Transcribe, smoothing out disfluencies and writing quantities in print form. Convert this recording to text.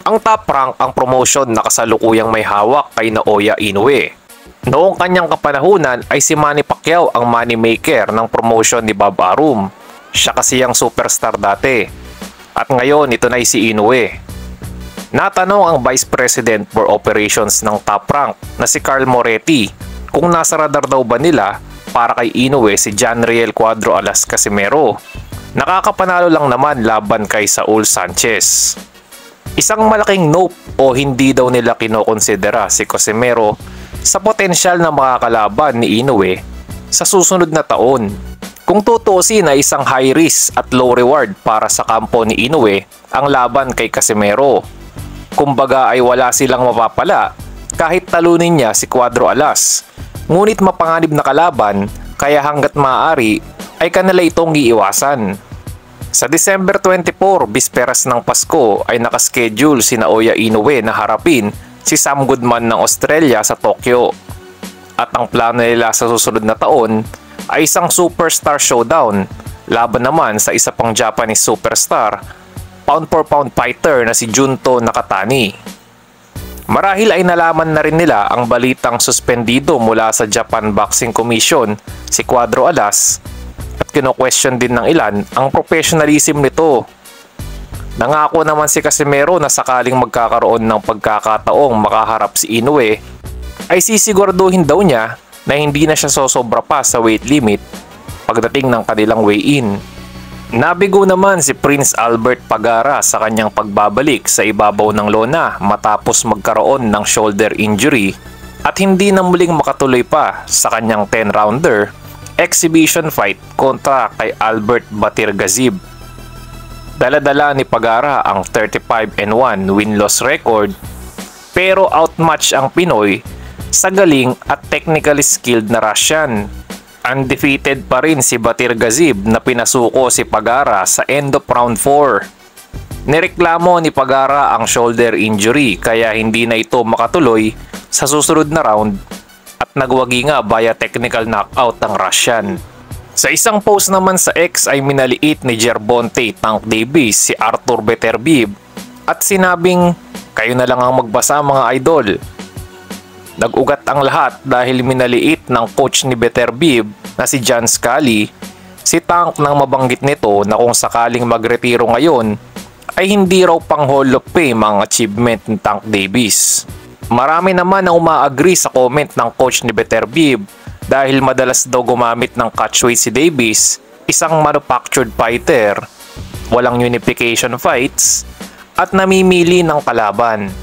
Ang Top Rank ang promotion na kasalukuyang may hawak kay Naoya Inoue. Noong kanyang kapanahunan ay si Manny Pacquiao ang moneymaker ng promotion ni Bob Arum. Siya kasi ang superstar dati. At ngayon ito na si Inoue. Natanong ang Vice President for Operations ng Top Rank na si Carl Moretti kung nasa radar daw ba nila para kay Inoue si John Riel Cuadro Alas Casimero. Nakakapanalo lang naman laban kay Saul Sanchez. Isang malaking nope o hindi daw nila kinokonsidera si Casimero sa potensyal na makakalaban ni Inoue sa susunod na taon. Kung tutuusin ay isang high risk at low reward para sa kampo ni Inoue ang laban kay Casimero. Kumbaga ay wala silang mapapala kahit talunin niya si Cuadro Alas. Ngunit mapanganib na kalaban kaya hanggat maaari ay kanila itong iiwasan. Sa December 24, bisperas ng Pasko ay nakaschedule si Naoya Inoue na harapin si Sam Goodman ng Australia sa Tokyo. At ang plano nila sa susunod na taon ay isang superstar showdown laban naman sa isa pang Japanese superstar, pound for pound fighter na si Junto Nakatani. Marahil ay nalaman na rin nila ang balitang suspendido mula sa Japan Boxing Commission si Cuadro Alas at kino-question din ng ilan ang professionalism nito. Nangako naman si Casimero na sakaling magkakaroon ng pagkakataong makaharap si Inoue ay sisiguraduhin daw niya na hindi na siya sosobra pa sa weight limit pagdating ng kanilang weigh-in. Nabigo naman si Prince Albert Pagara sa kanyang pagbabalik sa ibabaw ng lona matapos magkaroon ng shoulder injury at hindi na muling makatuloy pa sa kanyang 10-rounder exhibition fight kontra kay Albert Batirgazib. Dala-dala ni Pagara ang 35-1 win-loss record pero outmatch ang Pinoy sa galing at technically skilled na Russian. Undefeated pa rin si Batirgazib na pinasuko si Pagara sa end of round 4. Nireklamo ni Pagara ang shoulder injury kaya hindi na ito makatuloy sa susunod na round at nagwagi nga via technical knockout ang Russian. Sa isang post naman sa X ay minaliit ni Gervonta Tank Davis si Arthur Beterbiev at sinabing, "Kayo na lang ang magbasa mga idol." Nag-ugat ang lahat dahil minaliit ng coach ni Beterbiev na si John Scali si Tank nang mabanggit nito na kung sakaling magretiro ngayon ay hindi raw pang Hall of Fame ang achievement ni Tank Davis. Marami naman ang umaagree sa comment ng coach ni Beterbiev dahil madalas daw gumamit ng catchweight si Davis, isang manufactured fighter, walang unification fights at namimili ng kalaban.